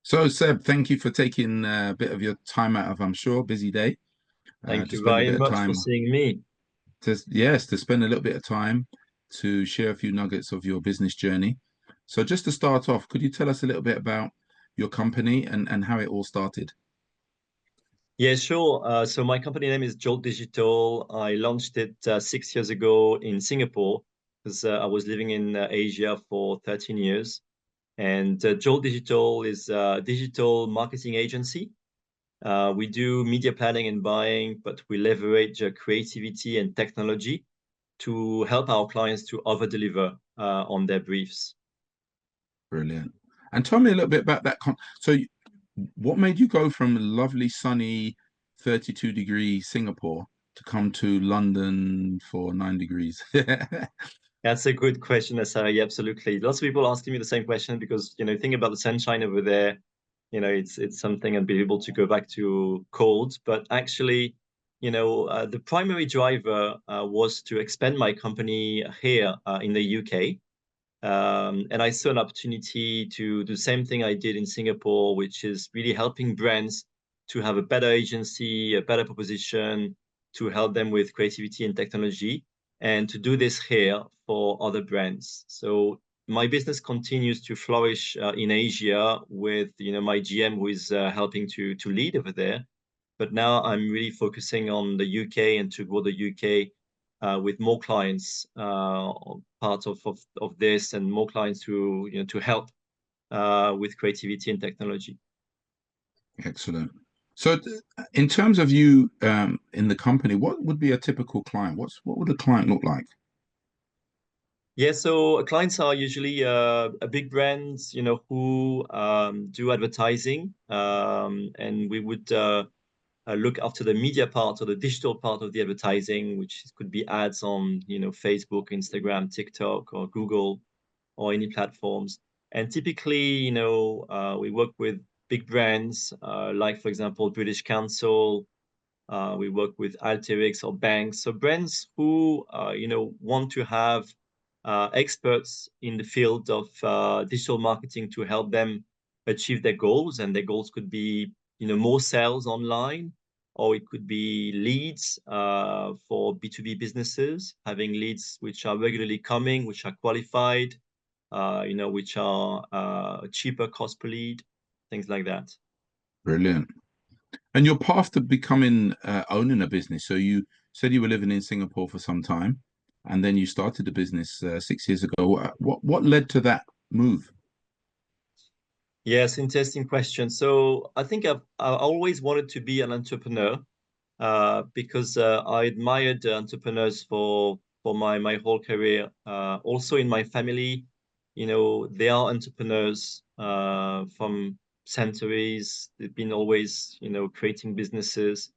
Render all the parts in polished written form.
So, Seb, thank you for taking a bit of your time out of, I'm sure, busy day, Thank to you spend a very bit of much for time seeing me. to spend a little bit of time to share a few nuggets of your business journey. So, just to start off, could you tell us a little bit about your company and how it all started? Yeah, sure. So my company name is Jolt Digital. I launched it 6 years ago in Singapore because I was living in Asia for 13 years. And Jolt Digital is a digital marketing agency. We do media planning and buying, but we leverage creativity and technology to help our clients to over-deliver on their briefs. Brilliant. And tell me a little bit about that. So, what made you go from lovely, sunny, 32-degree Singapore to come to London for 9 degrees? That's a good question, Asari. Absolutely. Lots of people asking me the same question because, think about the sunshine over there. It's something unbelievable to go back to cold. But actually, the primary driver was to expand my company here in the UK. And I saw an opportunity to do the same thing I did in Singapore, which is really helping brands to have a better agency, a better proposition, to help them with creativity and technology, and to do this here for other brands. So my business continues to flourish in Asia with my GM who is helping to lead over there. But now I'm really focusing on the UK and to grow the UK with more clients part of this and more clients to help with creativity and technology. Excellent. So, in terms of you in the company, what would be a typical client? What would a client look like? Yeah, so clients are usually a big brands, who do advertising, and we would look after the media part or the digital part of the advertising, which could be ads on, Facebook, Instagram, TikTok, or Google, or any platforms. And typically, we work with big brands, like, for example, British Council. We work with Alteryx or banks. So brands who, want to have experts in the field of digital marketing to help them achieve their goals. And their goals could be, more sales online, or it could be leads for B2B businesses, having leads which are regularly coming, which are qualified, which are cheaper cost per lead, things like that. Brilliant. And your path to becoming owning a business. So you said you were living in Singapore for some time, and then you started the business 6 years ago. What led to that move? Yes, interesting question. So I think I always wanted to be an entrepreneur because I admired entrepreneurs for my whole career. Also in my family, they are entrepreneurs from centuries. They've been always, creating businesses.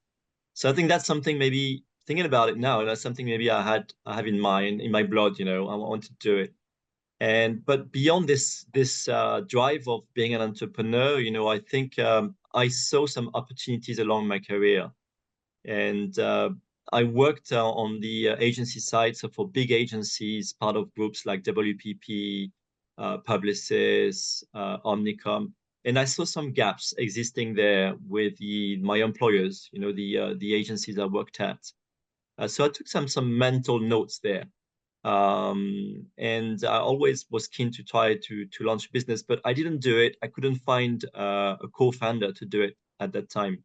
So I think that's something maybe thinking about it now, that's something maybe I have in mind, in my blood, I want to do it. And but beyond this drive of being an entrepreneur, I think I saw some opportunities along my career. And I worked on the agency side, so for big agencies, part of groups like WPP, Publicis, Omnicom, and I saw some gaps existing there with my employers, the agencies I worked at. So I took some mental notes there, and I always was keen to try to launch a business, but I didn't do it. I couldn't find a co-founder to do it at that time.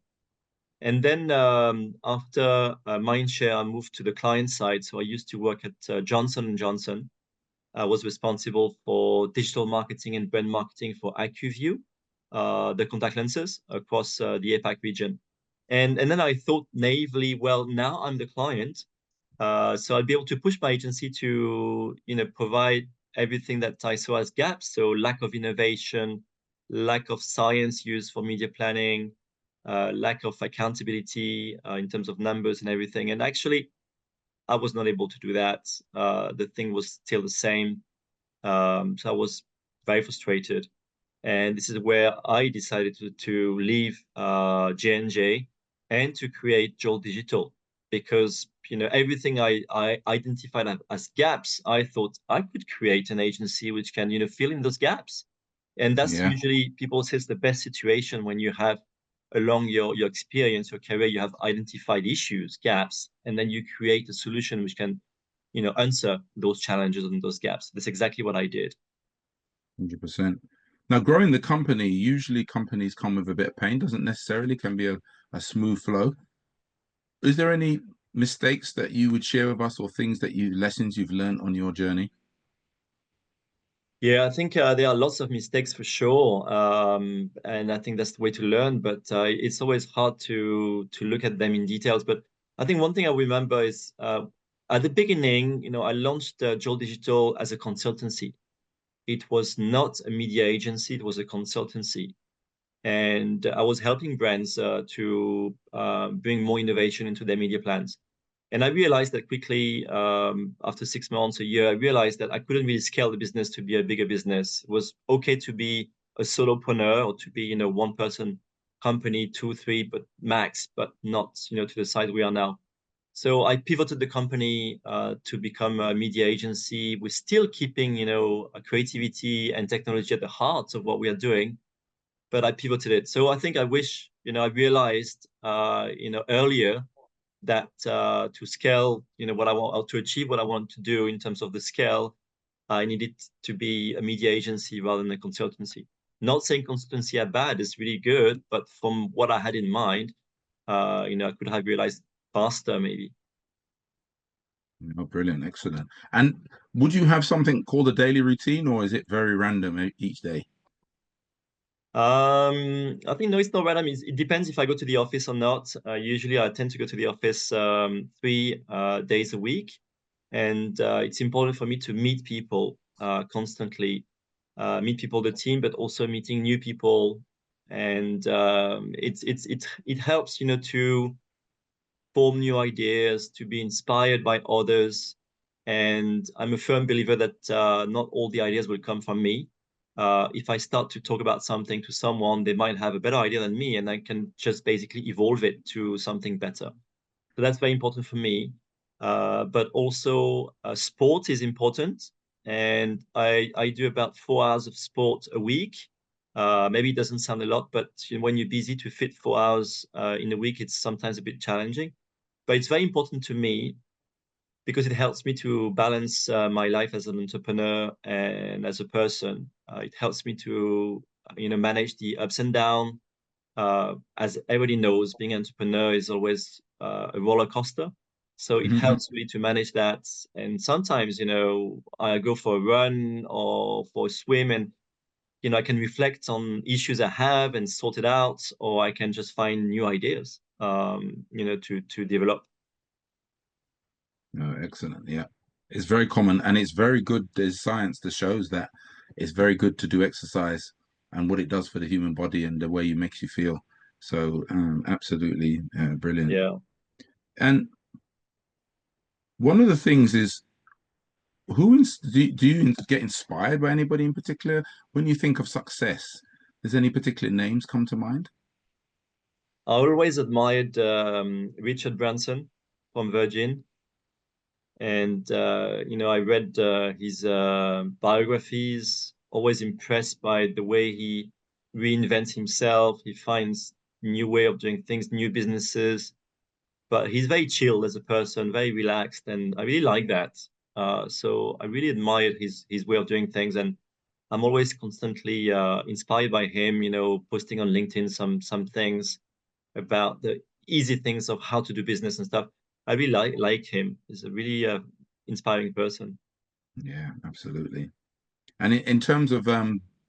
And then after Mindshare, I moved to the client side. So I used to work at Johnson and Johnson. I was responsible for digital marketing and brand marketing for IQView, the contact lenses across the APAC region. And then I thought naively, well, now I'm the client, so I'd be able to push my agency to, provide everything that I saw as gaps. So lack of innovation, lack of science used for media planning, lack of accountability in terms of numbers and everything. And actually, I was not able to do that. The thing was still the same. So I was very frustrated. And this is where I decided to leave J&J and to create Joel Digital because everything I identified as gaps, I thought I could create an agency which can fill in those gaps. And that's Yeah, usually, people say, it's the best situation when you have, along your experience, your career, you have identified issues, gaps, and then you create a solution which can, answer those challenges and those gaps. That's exactly what I did. 100%. Now, growing the company, usually companies come with a bit of pain, doesn't necessarily can be a smooth flow. Is there any mistakes that you would share with us or things that lessons you've learned on your journey? Yeah, I think there are lots of mistakes for sure, and I think that's the way to learn. But it's always hard to look at them in details. But I think one thing I remember is at the beginning, I launched Joel Digital as a consultancy. It was not a media agency; it was a consultancy, and I was helping brands to bring more innovation into their media plans. And I realized that quickly, after 6 months, a year, I realized that I couldn't really scale the business to be a bigger business. It was okay to be a solopreneur or to be, one person company, two, three, but max, but not, to the size we are now. So I pivoted the company to become a media agency. We're still keeping, a creativity and technology at the heart of what we are doing, but I pivoted it. So I think I wish, I realized, earlier that to scale, what I want, or to achieve what I want to do in terms of the scale, I needed to be a media agency rather than a consultancy. Not saying consultancy are bad, it's really good, but from what I had in mind, I could have realized faster maybe. Oh, brilliant, excellent. And would you have something called a daily routine, or is it very random each day? I think no, it's not random. It depends if I go to the office or not. Usually, I tend to go to the office 3 days a week, and it's important for me to meet people constantly, meet people, the team, but also meeting new people, and it helps, to form new ideas, to be inspired by others. And I'm a firm believer that not all the ideas will come from me. If I start to talk about something to someone, they might have a better idea than me, and I can just basically evolve it to something better. So that's very important for me. But also, sport is important. And I do about 4 hours of sport a week. Maybe it doesn't sound a lot, but when you're busy, to fit 4 hours in a week, it's sometimes a bit challenging. But it's very important to me because it helps me to balance my life as an entrepreneur and as a person. It helps me to, manage the ups and downs. As everybody knows, being an entrepreneur is always a roller coaster. So it helps me to manage that. And sometimes, I go for a run or for a swim, and I can reflect on issues I have and sort it out, or I can just find new ideas, to develop. Oh, excellent. Yeah. It's very common and it's very good. There's science that shows that it's very good to do exercise and what it does for the human body and the way it makes you feel. So, absolutely brilliant. Yeah. And one of the things is, do you get inspired by anybody in particular when you think of success? Does any particular names come to mind? I always admired Richard Branson from Virgin. And, I read his biographies, always impressed by the way he reinvents himself. He finds new way of doing things, new businesses, but he's very chilled as a person, very relaxed, and I really like that. So I really admired his way of doing things, and I'm always constantly inspired by him, posting on LinkedIn some things about the easy things of how to do business and stuff. I really like him. He's a really inspiring person. Yeah, absolutely. And in terms of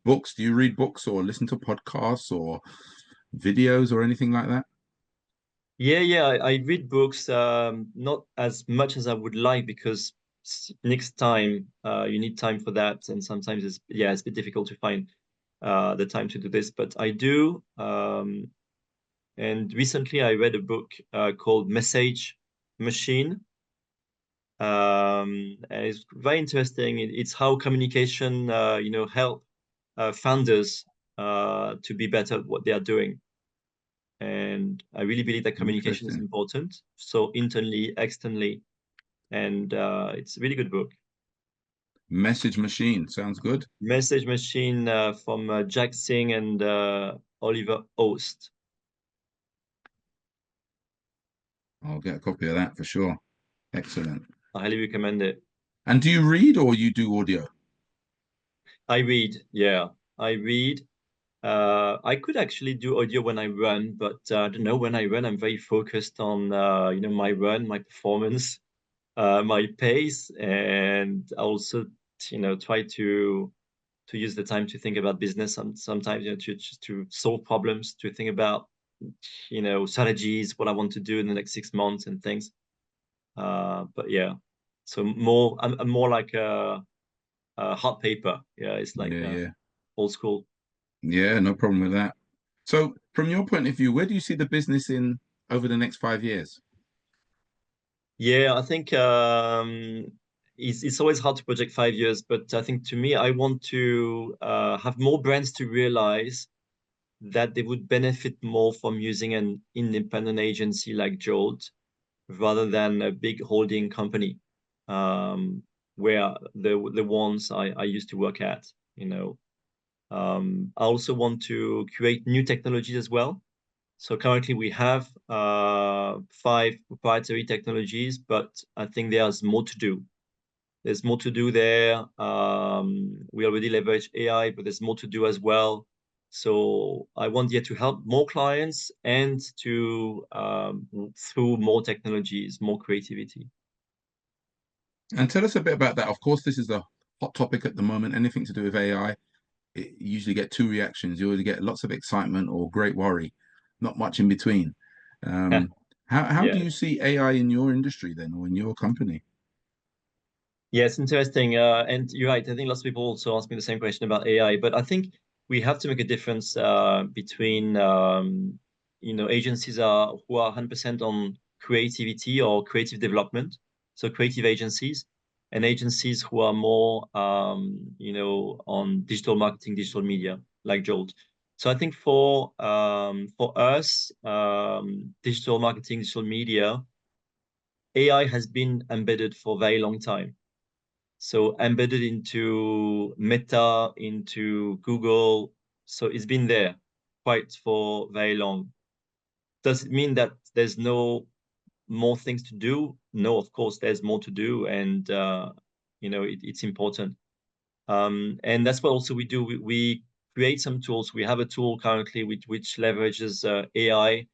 books, do you read books or listen to podcasts or videos or anything like that? Yeah. I read books, not as much as I would like because next time you need time for that, and sometimes it's a bit difficult to find the time to do this. But I do. And recently I read a book called Message Machine. And it's very interesting. It's how communication, help founders to be better at what they are doing. And I really believe that communication is Interesting. important. So internally, externally, and it's a really good book. Message machine sounds good. Message machine from Jack Singh and Oliver Ost. I'll get a copy of that for sure. Excellent. I highly recommend it. And do you read or you do audio? I read, yeah, I read. I could actually do audio when I run, but I don't know. When I run, I'm very focused on my run, my performance, my pace, and I also try to use the time to think about business. Sometimes to just to solve problems, to think about strategies, what I want to do in the next 6 months and things. But yeah, so I'm more like a hot paper. Yeah, it's like Yeah, yeah. old school. Yeah, no problem with that. So, from your point of view, where do you see the business in over the next 5 years? Yeah, I think it's always hard to project 5 years, but I think to me, I want to have more brands to realize that they would benefit more from using an independent agency like Jolt rather than a big holding company, where the ones I used to work at, you know. I also want to create new technologies as well. So currently we have 5 proprietary technologies, but I think there's more to do. There's more to do there. We already leverage AI, but there's more to do as well. So I want here to help more clients and to through more technologies, more creativity. And tell us a bit about that. Of course, this is a hot topic at the moment. Anything to do with AI, you usually get two reactions. You either get lots of excitement or great worry, not much in between. Um, how do Yeah. you see AI in your industry then, or in your company? Yeah, it's interesting. And you're right. I think lots of people also ask me the same question about AI, but I think we have to make a difference between agencies who are 100% on creativity or creative development, so creative agencies, and agencies who are more on digital marketing, digital media, like Jolt. So I think for us, digital marketing, digital media, AI has been embedded for a very long time, so embedded into Meta, into Google. So it's been there quite for very long. Does it mean that there's no more things to do? No, of course, there's more to do, and it's important. And that's what also we do. We create some tools. We have a tool currently which leverages AI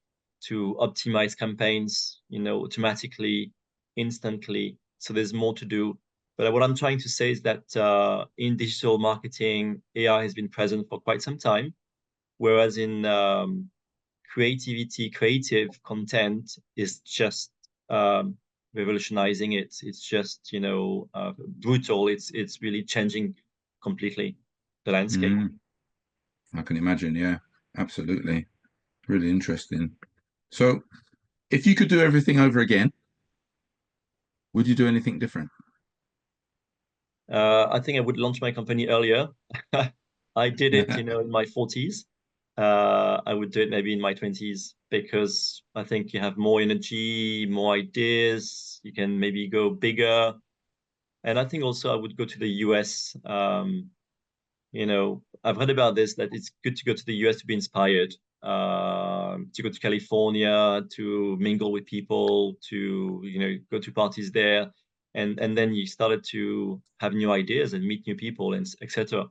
to optimize campaigns, automatically, instantly. So there's more to do. But what I'm trying to say is that in digital marketing, AI has been present for quite some time, whereas in creativity, creative content is just revolutionizing it. It's just brutal. It's really changing completely the landscape. Mm, I can imagine. Yeah, absolutely. Really interesting. So, if you could do everything over again, would you do anything different? I think I would launch my company earlier. I did it, in my 40s. I would do it maybe in my 20s because I think you have more energy, more ideas. You can maybe go bigger. And I think also I would go to the US. I've heard about this, that it's good to go to the US to be inspired, to go to California, to mingle with people, to, go to parties there. And then you started to have new ideas and meet new people and etc.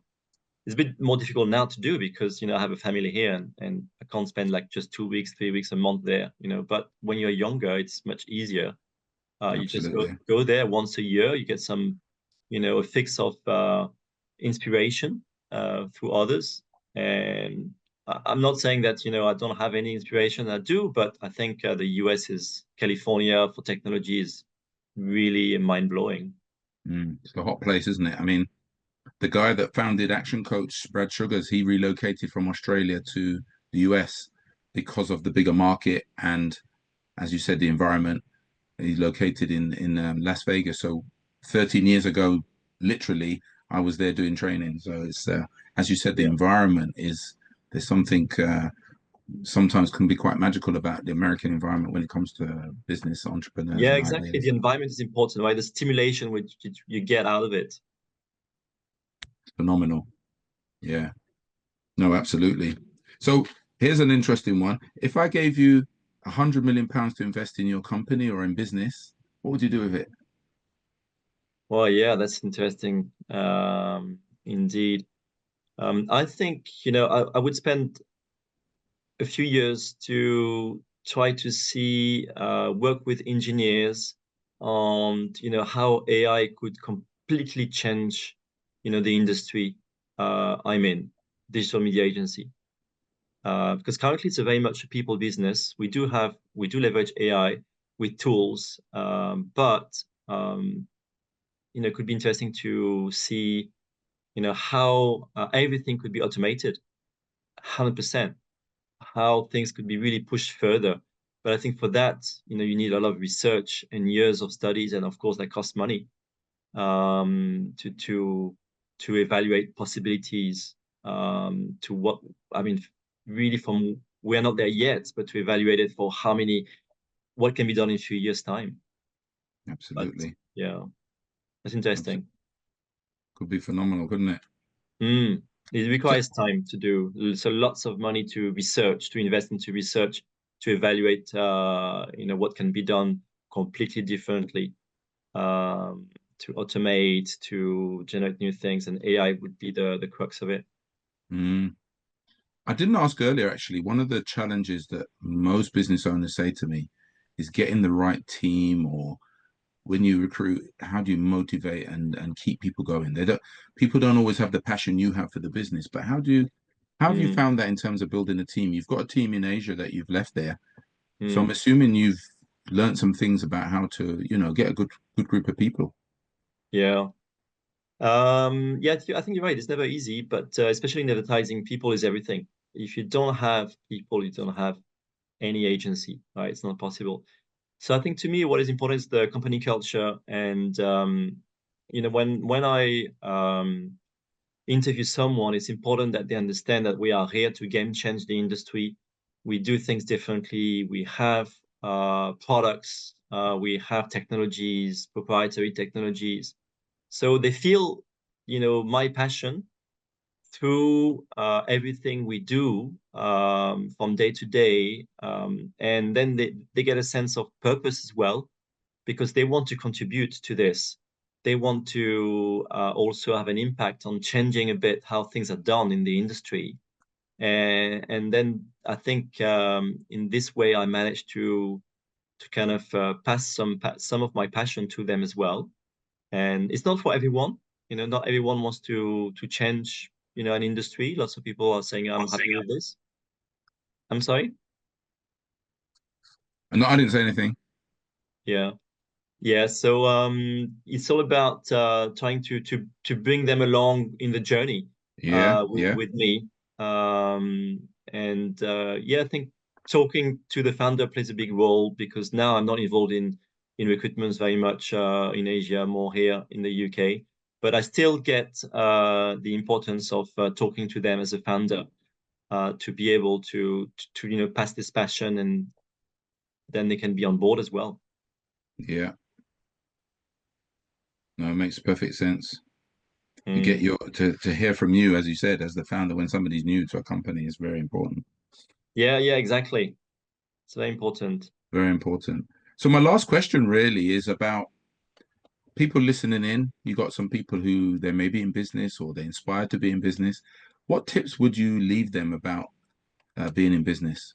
It's a bit more difficult now to do because, I have a family here and I can't spend like just 2 weeks, 3 weeks, a month there, but when you're younger, it's much easier. You just go Absolutely. go there once a year. You get some, a fix of inspiration through others. And I'm not saying that I don't have any inspiration. I do, but I think the US is California for technology is really mind blowing. It's a hot place, isn't it? I mean, the guy that founded Action Coach, Brad Sugars, he relocated from Australia to the US because of the bigger market and, as you said, the environment. He's located in Las Vegas. So 13 years ago, literally, I was there doing training. So it's as you said, the Yeah. environment is there's something sometimes can be quite magical about the American environment when it comes to business entrepreneurs Yeah, and exactly. The ideas. environment is important, right? The stimulation which you get out of it. Phenomenal. Yeah. No, absolutely. So here's an interesting one. If I gave you £100 million to invest in your company or in business, what would you do with it? Well, yeah, that's interesting. Indeed. I think, I would spend a few years to try to see work with engineers on how AI could completely change the industry I'm in, digital media agency. Because currently it's a very much a people business. We do leverage AI with tools, but it could be interesting to see how everything could be automated 100%, how things could be really pushed further. But I think for that, you need a lot of research and years of studies, and of course, that costs money to evaluate possibilities. To what I mean, really, from we're not there yet, but to evaluate it for what can be done in a few years' time. But Absolutely. yeah, that's Absolutely. interesting. Could be phenomenal, couldn't it? It So, requires time to do. So lots of money to research, to invest into research, to evaluate, what can be done completely differently, to automate, to generate new things, and AI would be the crux of it. mm, I didn't ask earlier, actually. One of the challenges that most business owners say to me is getting the right team, or when you recruit, how do you motivate and keep people going? People don't always have the passion you have for the business, but how have you Mm, found that in terms of building a team? You've got a team in Asia that you've left there. So I'm mm, assuming you've learned some things about how to, get a good group of people. yeah. Yeah, I think you're right. It's never easy, but especially in advertising, people is everything. If you don't have people, you don't have any agency, right? It's not possible. So I think to me, what is important is the company culture. And when I interview someone, it's important that they understand that we are here to game change the industry. We do things differently. We have products. We have technologies, proprietary technologies. So they feel, my passion through everything we do from day to day. And then they get a sense of purpose as well, because they want to contribute to this. They want to also have an impact on changing a bit how things are done in the industry. And then I think in this way, I managed to kind of pass some of my passion to them as well. And it's not for everyone. Not everyone wants to change, an industry. Lots of people are saying, I'm happy with this. I'm sorry. And no, I didn't say anything. Yeah. Yeah, so it's all about trying to bring them along in the journey Yeah, yeah, with me. And yeah, I think talking to the founder plays a big role, because now I'm not involved in recruitments very much in Asia, more here in the UK. But I still get the importance of talking to them as a founder to be able to pass this passion, and then they can be on board as well. yeah. No, it makes perfect sense. To get Mm. to hear from you, as you said, as the founder, when somebody's new to a company is very important. Yeah, yeah, exactly. It's very important. Very important. So my last question really is about people listening in. You got some people who they may be in business or they're inspired to be in business. What tips would you leave them about being in business?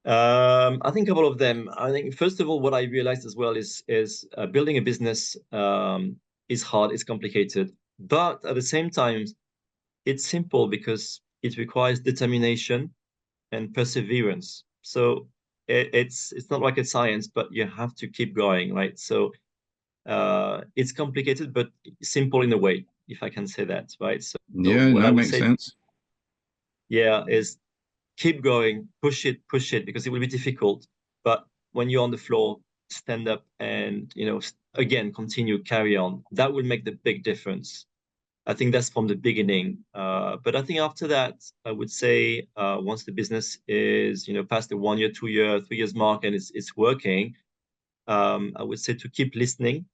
I think a couple of them. I think first of all, what I realized as well is building a business is hard, it's complicated, but at the same time, it's simple because it requires determination and perseverance. So it's not rocket science, but you have to keep going, right? So it's complicated, but simple in a way, if I can say that, right? So Yeah, what I no, would makes say, sense. yeah, is keep going, push it, because it will be difficult. But when you're on the floor, stand up and, again, continue, carry on. That will make the big difference. I think that's from the beginning. But I think after that, I would say once the business is, past the 1 year, 2 year, 3 years mark, and it's working, I would say to keep listening,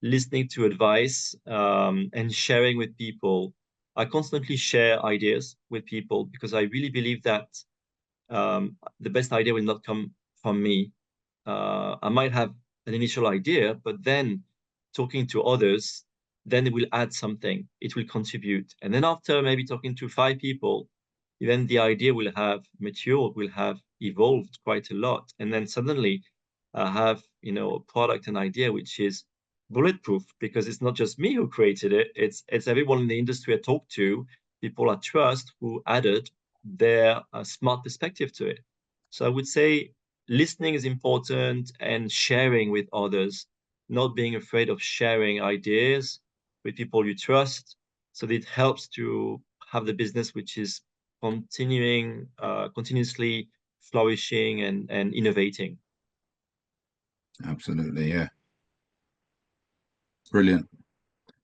listening to advice, and sharing with people. I constantly share ideas with people because I really believe that the best idea will not come from me. I might have an initial idea, but then talking to others, then it will add something. It will contribute. And then after maybe talking to 5 people, then the idea will have matured, will have evolved quite a lot. And then suddenly I have, a product and idea which is bulletproof because it's not just me who created it. It's everyone in the industry I talk to, people I trust who added their smart perspective to it. So I would say listening is important and sharing with others, not being afraid of sharing ideas with people you trust. So that it helps to have the business which is continuously flourishing and innovating. Absolutely, yeah. Brilliant.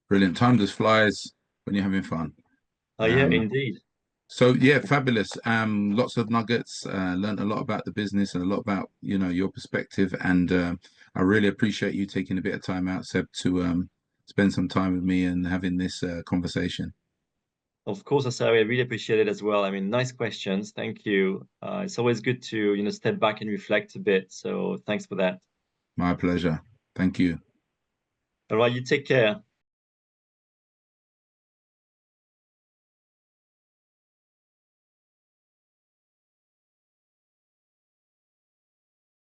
Brilliant. Time just flies when you're having fun. Yeah, Um, indeed. so yeah, fabulous. Lots of nuggets. Learned a lot about the business and a lot about, your perspective. And I really appreciate you taking a bit of time out, Seb, to spend some time with me and having this conversation. Of course, Asari, I really appreciate it as well. I mean, nice questions. Thank you. It's always good to, step back and reflect a bit. So thanks for that. My pleasure. Thank you. All right, you take care.